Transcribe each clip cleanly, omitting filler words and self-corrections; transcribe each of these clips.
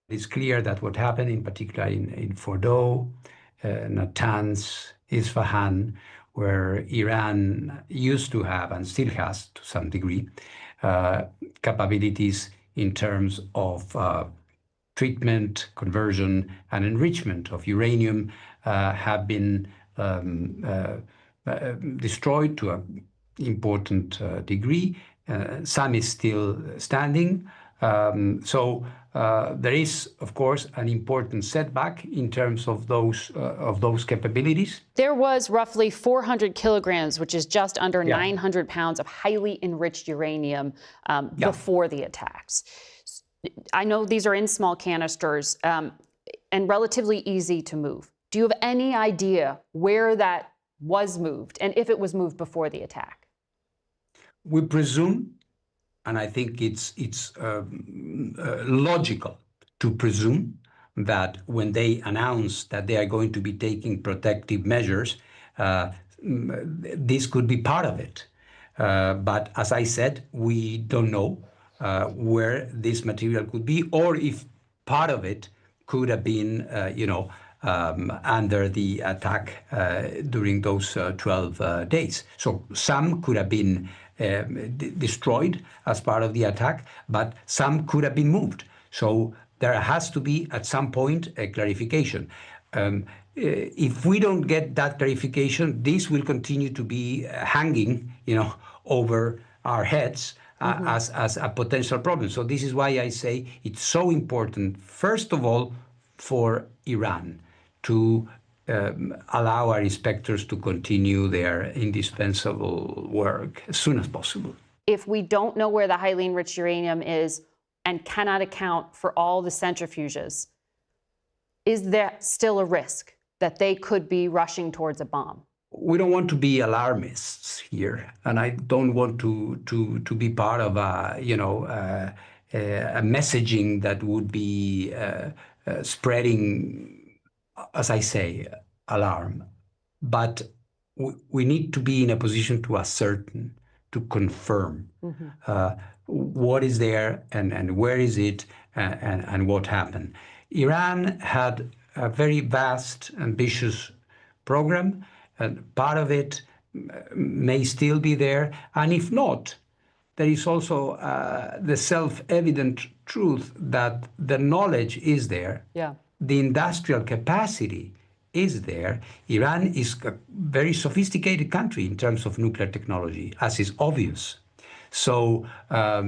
It's clear that what happened, in particular in Fordow, Natanz, Isfahan, where Iran used to have and still has to some degree capabilities in terms of treatment, conversion, and enrichment of uranium have been destroyed to an important degree. Some is still standing. So there is, of course, an important setback in terms of those capabilities. There was roughly 400 kilograms, which is just under 900 pounds of highly enriched uranium before the attacks. I know these are in small canisters and relatively easy to move. Do you have any idea where that was moved and if it was moved before the attack? We presume, and I think it's logical to presume that when they announce that they are going to be taking protective measures, this could be part of it. But as I said, we don't know where this material could be, or if part of it could have been, under the attack during those 12 days. So some could have been destroyed as part of the attack, but some could have been moved. So there has to be, at some point, a clarification. If we don't get that clarification, this will continue to be hanging, over our heads as a potential problem. So this is why I say it's so important, first of all, for Iran to allow our inspectors to continue their indispensable work as soon as possible. If we don't know where the highly enriched uranium is and cannot account for all the centrifuges, is there still a risk that they could be rushing towards a bomb? We don't want to be alarmists here, and I don't want to be part of a messaging that would be spreading, as I say, alarm. But we need to be in a position to ascertain, to confirm what is there and where is it and what happened. Iran had a very vast, ambitious program, and part of it may still be there. And if not, there is also the self-evident truth that the knowledge is there. Yeah. The industrial capacity is there. Iran is a very sophisticated country in terms of nuclear technology, as is obvious. So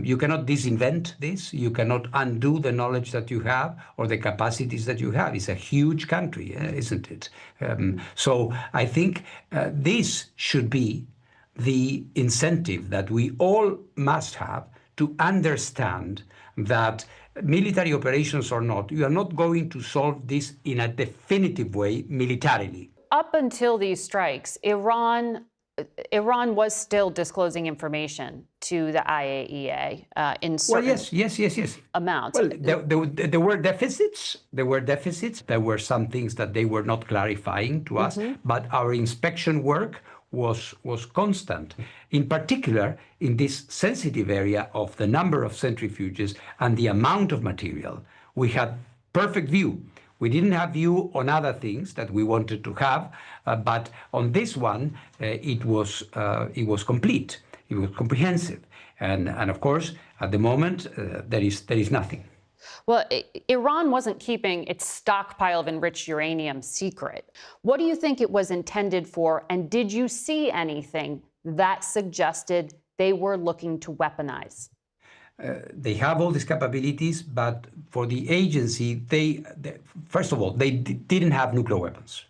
you cannot disinvent this. You cannot undo the knowledge that you have or the capacities that you have. It's a huge country, isn't it? So I think this should be the incentive that we all must have to understand that military operations or not, you are not going to solve this in a definitive way militarily. Up until these strikes, Iran was still disclosing information to the IAEA in certain amounts. Well, there were deficits. There were some things that they were not clarifying to us, but our inspection work was constant. In particular, in this sensitive area of the number of centrifuges and the amount of material, we had perfect view. We didn't have view on other things that we wanted to have, but on this one, it was complete. It was comprehensive, and of course, at the moment, there is nothing. Well, Iran wasn't keeping its stockpile of enriched uranium secret. What do you think it was intended for, and did you see anything that suggested they were looking to weaponize? They have all these capabilities, but for the agency, first of all, they didn't have nuclear weapons.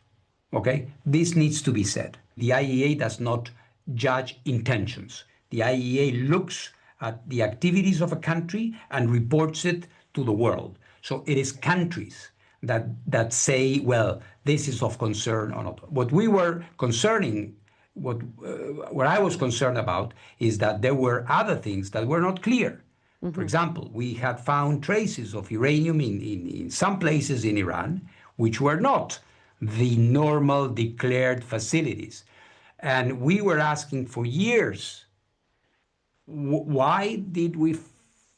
Okay? This needs to be said. The IAEA does not judge intentions. The IAEA looks at the activities of a country and reports it to the world. So it is countries that say, well, this is of concern or not. What I was concerned about is that there were other things that were not clear. For example, we had found traces of uranium in some places in Iran, which were not the normal declared facilities. And we were asking for years, why did we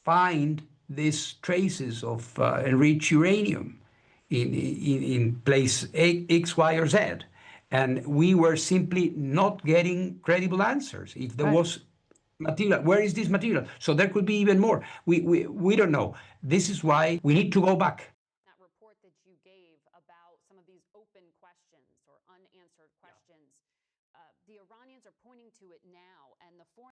find these traces of enriched uranium in place X, Y, or Z. And we were simply not getting credible answers. If there was material, where is this material? So there could be even more. We don't know. This is why we need to go back. That report that you gave about some of these open questions or unanswered questions, the Iranians are pointing to it now, and the foreign